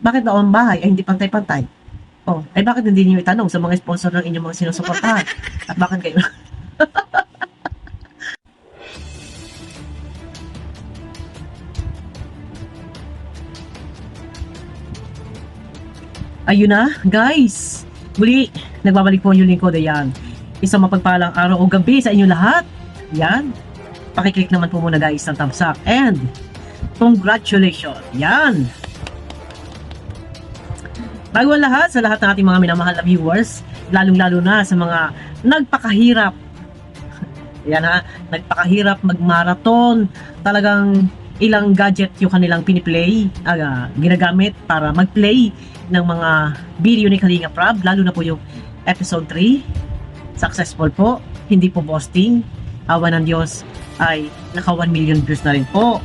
Bakit daw ang bahay ay hindi pantay-pantay? Oh, ay bakit hindi niyo itanong sa mga sponsor ng inyong mga sinusuportahan? At bakit kayo Ayun na, guys. Muli, nagbabalik po yung lingkod. Ayan. Isang mapagpalang araw o gabi sa inyo lahat. Yan. Pakiclick naman po muna guys ng thumbs up. And, congratulations. Yan. Bago ang lahat, sa lahat ng ating mga minamahal na viewers, lalong-lalo na sa mga nagpakahirap. Yan ha, nagpakahirap mag-marathon. Talagang ilang gadget yung kanilang piniplay, ginagamit para mag-play ng mga video ni Kalinga Prab, lalo na po yung episode 3. Successful po, hindi po boasting. Awa ng Diyos ay naka 1 million views na rin po.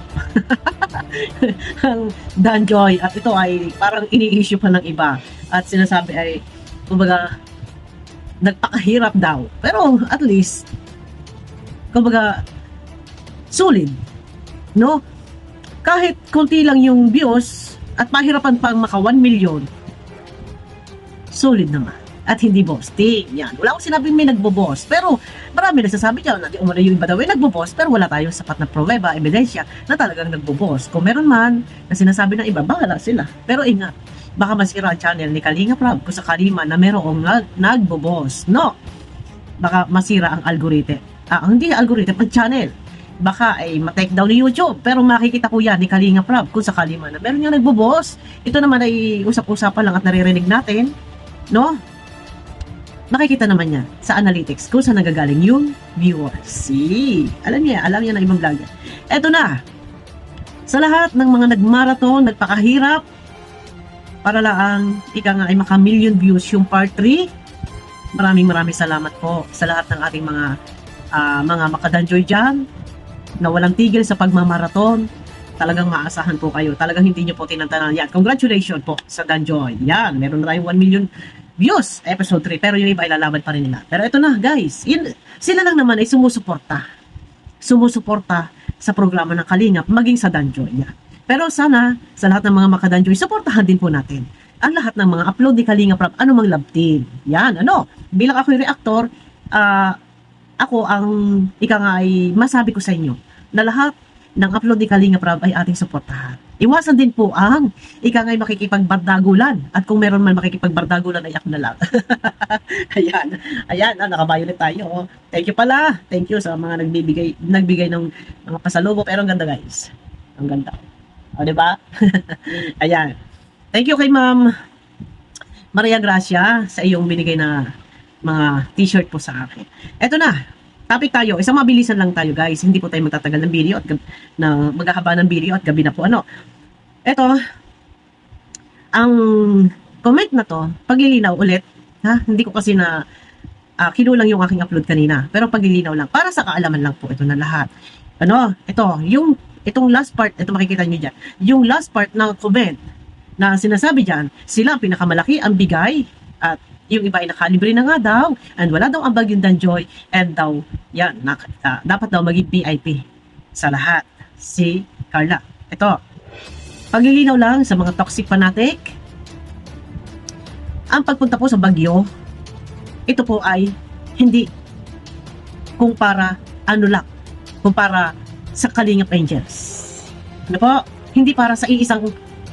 Ang Danjoy, at ito ay parang ini-issue pa ng iba. At sinasabi ay, kumbaga, nagpakahirap daw. Pero at least, kumbaga, solid. No? Kahit konti lang yung views at mahirapan pang maka 1 million, solid naman. At hindi boasting. Yan. Wala akong sinabing may nagbo-boss. Pero marami nagsasabi dyan, natin umano yung iba daw ay nagbo-boss, pero wala tayong sapat na pruweba, ebidensya na talagang nagbo-boss. Kung meron man na sinasabi ng iba, bahala sila. Pero ingat, baka masira ang channel ni Kalinga Prab kung sakali man na merong nagbo-boss. No! Baka masira ang algorithm. Hindi algorithm, ang channel. Baka ay ma-take down ni YouTube, pero makikita ko yan ni Kalinga Prab kung sakali man na meron yung nagbo-boss. Ito naman ay usap-usapan lang at naririnig natin, no? Makikita naman yan sa analytics kung saan nagagaling yung viewers. See? Alam niya ng ibang vlogger. Eto na, sa lahat ng mga nagmarathon, nagpakahirap, para lang ika nga ay maka million views yung part 3. Maraming salamat po sa lahat ng ating mga makadanjoy dyan na walang tigil sa pagmamarathon. Talagang maasahan po kayo. Talagang hindi nyo po tinantanan yan. Congratulations po sa Danjoy. Yan, meron na tayong 1 million views, episode 3. Pero yung iba ilalaban pa rin nila. Pero ito na guys, sila lang naman ay sumusuporta sa programa ng Kalingap, maging sa Danjoy. Yan. Pero sana, sa lahat ng mga makadanjoy, suportahan din po natin ang lahat ng mga upload ni Kalinga Prab, anumang love team. Yan, bilang ako yung reactor, ako ang ika nga ay masabi ko sa inyo na lahat ng upload ni Kalinga Prab ay ating suportahan. Iwasan din po ang ika nga ay makikipagbardagulan. At kung meron man makikipagbardagulan ay ako na lang. Ayan, nakabayulit tayo. Thank you pala. Thank you sa mga nagbigay ng mga pasalubong. Pero ang ganda guys. Ang ganda. O, diba? Ayan. Thank you kay Ma'am Maria Gracia sa iyong binigay na mga t-shirt po sa akin. Eto na, topic tayo. Isang mabilisan lang tayo guys. Hindi po tayo magtatagal ng video at maghahaba ng video at gabi na po. Eto, ang comment na to, paglilinaw ulit, ha? Hindi ko kasi na kinulang yung aking upload kanina. Pero paglilinaw lang, para sa kaalaman lang po ito na lahat. Itong last part, ito makikita nyo dyan, yung last part ng comment na sinasabi dyan, sila ang pinakamalaki ang bigay at yung iba ay nakalibre na nga daw and wala daw ang bagyong Danjoy and daw, yan, dapat daw maging VIP sa lahat si Carla. Ito, paglilinaw lang sa mga toxic fanatic, ang pagpunta po sa Bagyo, ito po ay hindi kumpara sa Kalingap Angels. Hindi para sa iisang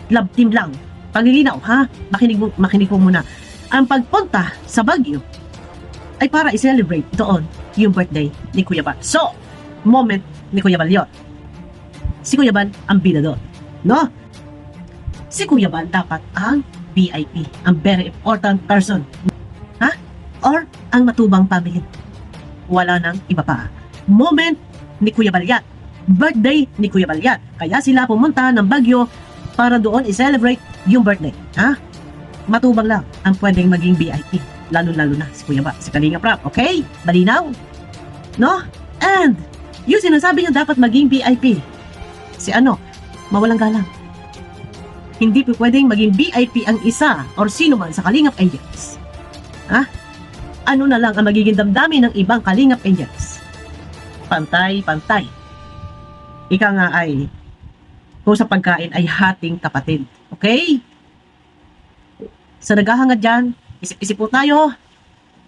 love team lang. Paglilinaw, ha? Makinig po muna. Ang pagpunta sa Baguio ay para i-celebrate doon yung birthday ni Kuya Bal. So, moment ni Kuya Bal yun. Si Kuya Bal ang bida doon. No? Si Kuya Bal dapat ang VIP, ang very important person. Ha? Or ang matubang family. Wala nang iba pa. Moment ni Kuya Bal yan. Birthday ni Kuya Bal yan. Kaya sila pumunta ng Baguio para doon i-celebrate yung birthday. Ha? Matubang lang ang pwedeng maging VIP. Lalo-lalo na si Kuya Bal, si Kalinga Prab. Okay? Malinaw? No? And, yung sinasabi niya dapat maging VIP. Si mawalang galang. Hindi po pwedeng maging VIP ang isa or sino man sa Kalingap Angels. Ha? Ano na lang ang magiging damdamin ng ibang Kalingap Angels? Pantay-pantay. Ika nga ay, kung sa pagkain ay hating kapatid. Okay? Sa naghahangad dyan, isip-isip po tayo.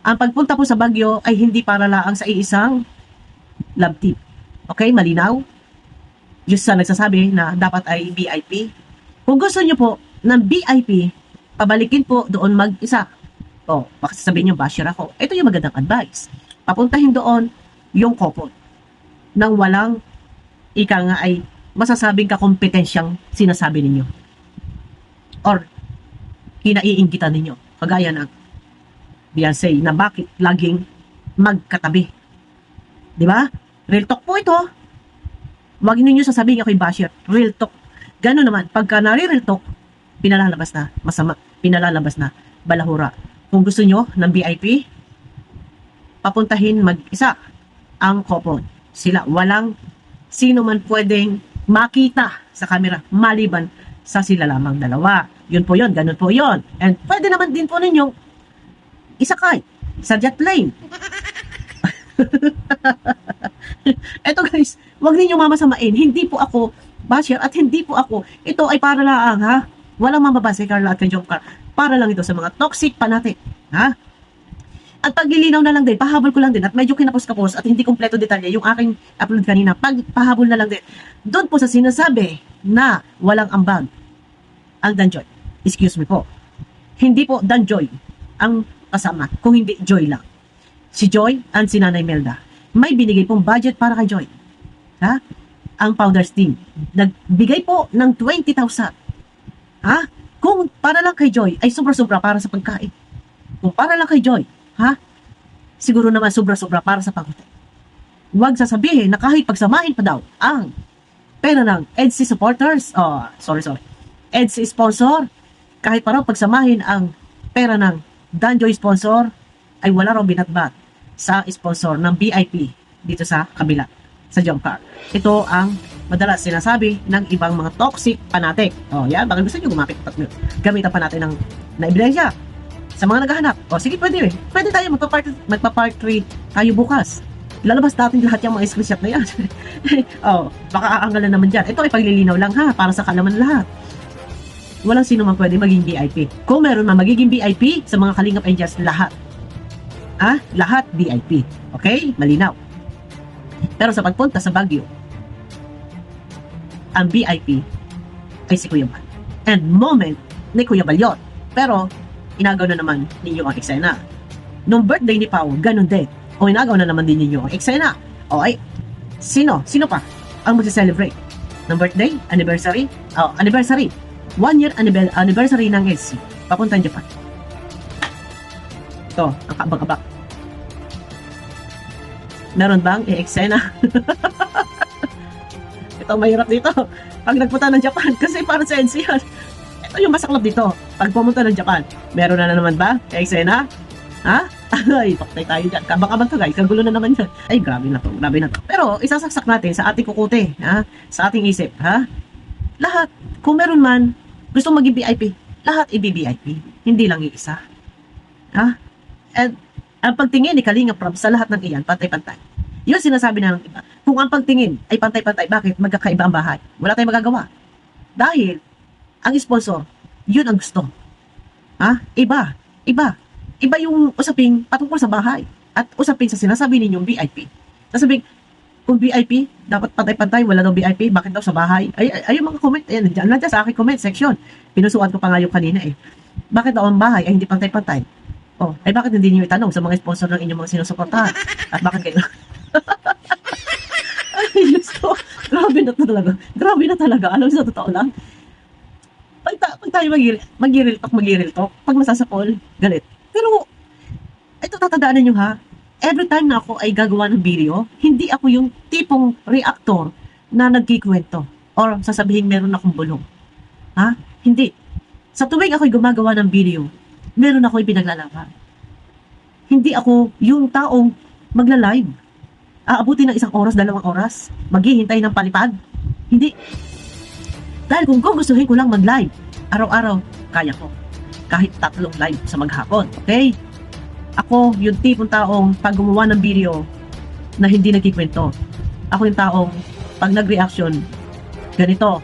Ang pagpunta po sa Baguio ay hindi para laang sa iisang love team. Okay, malinaw? Diyos sa nagsasabi na dapat ay VIP. Kung gusto nyo po ng VIP, pabalikin po doon mag-isa. O, baka sasabihin nyo, basher ako. Ito yung magandang advice. Papuntahin doon yung couple nang walang ika nga ay masasabing kakompetensyang sinasabi ninyo. Or, kinaiinggitan ninyo. Kagaya ng Beyonce na bakit laging magkatabi. Di ba? Real talk po ito. Huwag ninyo sasabihin ako'y basher. Real talk. Gano'n naman, pagka nare-real talk, pinalalabas na masama, pinalalabas na balahura. Kung gusto nyo ng VIP, papuntahin mag-isa ang couple. Sila, walang sino man pwedeng makita sa camera maliban sa sila lamang dalawa. Yun po yun, ganun po yun. And pwede naman din po ninyong isakay sa jet plane. Eto guys, wag ninyong mamasamain. Hindi po ako basher at hindi po ako. Ito ay para lang ha. Walang mababasa kay Carla at kay Jomcar. Para lang ito sa mga toxic fanatic. Ha? At paglilinaw na lang din, pahabol ko lang din at medyo kinapos-kapos at hindi kompleto detalye yung aking upload kanina. Pahabol na lang din. Doon po sa sinasabi na walang ambag ang Danjoy. Excuse me po. Hindi po Danjoy ang kasama, kung hindi Joy lang. Si Joy and si Nanay Melda. May binigay pong budget para kay Joy. Ha? Ang founders team. Nagbigay po ng 20,000. Ha? Kung para lang kay Joy, ay sobra-sobra para sa pagkain. Kung para lang kay Joy, ha? Siguro naman sobra-sobra para sa pagkain. Huwag sasabihin na kahit pagsamahin pa daw ang pera ng EDC supporters, EDC sponsor, kahit pa raw pagsamahin ang pera ng Danjoy sponsor, ay wala raw binatbat sa sponsor ng VIP dito sa kabila, sa Jomcar. Ito ang madalas sinasabi ng ibang mga toxic fanatic. Yan, baka gusto nyo gamitan pa natin ng na ebidensya sa mga naghahanap. Sige, pwede tayo magpa-part 3 tayo bukas. Lalabas natin lahat yung mga screenshot na yan. Baka aangalan naman dyan. Ito ay paglilinaw lang ha, para sa kalaman lahat. Walang sino man pwede maging VIP. Kung meron man magiging VIP sa mga Kalingap Angels, lahat. Lahat VIP. Okay? Malinaw. Pero sa pagpunta sa Baguio, ang VIP ay si Kuya Bal. And moment ni Kuya Bal yun. Pero, inagaw na naman ninyo ang eksena. Nung birthday ni Pao, ganun din. O inagaw na naman din ninyo ang eksena. Ay, sino pa ang mag-celebrate ng birthday, anniversary? Anniversary. 1 year anniversary ng SC. Papuntang Japan. Ito, ang kabak-kabak. Meron bang i-eksena? Ito, mahirap dito. Pag nagpunta ng Japan, kasi para sa NC yan. Ito yung masaklap dito. Pag pumunta ng Japan, meron na naman ba i-eksena? Ha? Ay, paktay tayo dyan. Kabak-kabak to guys. Kagulo na naman yan. Ay, grabe na to. Pero, isasaksak natin sa ating kukuti. Sa ating isip. Lahat. Kung meron man, gusto maging VIP, lahat i-VIP. Hindi lang iisa. And ang pagtingin ni Kalinga Prab sa lahat ng iyan, pantay-pantay. Yun sinasabi na ng iba. Kung ang pagtingin ay pantay-pantay, bakit magkakaiba ang bahay? Wala tayong magagawa. Dahil, ang sponsor, yun ang gusto. Iba. Iba yung usaping patungkol sa bahay. At usapin sa sinasabi ninyong VIP. Sasabihin, kung VIP, dapat pantay-pantay, wala daw VIP, bakit daw sa bahay? Ay yung mga comment, nandiyan sa aking comment section. Pinusuan ko pa nga yung kanina Bakit daw ang bahay ay hindi pantay-pantay? Ay bakit hindi niyo itanong sa mga sponsor ng inyong mga sinusuportahan? At bakit kayo? Ay, Diyos ko, grabe na talaga. Alam mo, sa totoo lang. Pag tayo mag-real talk, pag masasapol, galit. Pero, ito tatandaan nyo every time na ako ay gagawa ng video, hindi ako yung tipong reactor na nagkikwento or sasabihin meron akong bulong. Hindi. Sa tuwing ako'y gumagawa ng video, meron ako'y pinaglalaban. Hindi ako yung taong magla-live. Aabuti ng 1 oras, 2 oras, maghihintay ng palipad. Hindi. Dahil kung gustuhin ko lang mag-live, araw-araw, kaya ko. Kahit 3 live sa maghapon. Okay? Ako yung tipong taong pag gumawa ng video na hindi nagkikwento. Ako yung taong pag nag-reaction, ganito,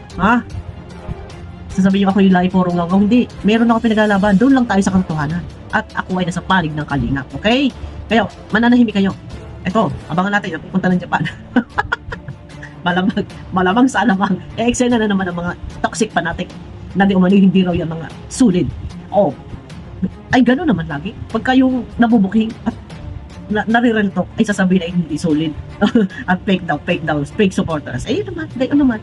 sasabihin niyo ako yung lahi puro ngawgaw. Hindi. Meron ako pinaglalaban. Doon lang tayo sa katotohanan. At ako ay nasa panig ng kalingap. Okay? Kayo, mananahimik kayo. Ito, abangan natin. Pupunta ng Japan. Malamang sa alamang. Eksena na naman ang mga toxic fanatic na di umano hindi raw yung mga sulit. Oh, ay gano'n naman lagi. Pagka yung nabubuking at nare-real talk, ay sasabihin ay hindi solid. At fake daw, fake supporters. Ay yun naman, gayon naman.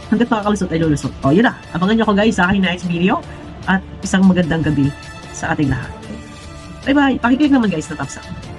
Hanggat makakalusot ay lulusot. O yun na, abangan nyo ko guys sa aking next video. At isang magandang gabi sa ating lahat. Bye bye. Pakiclick naman guys na thumbs up.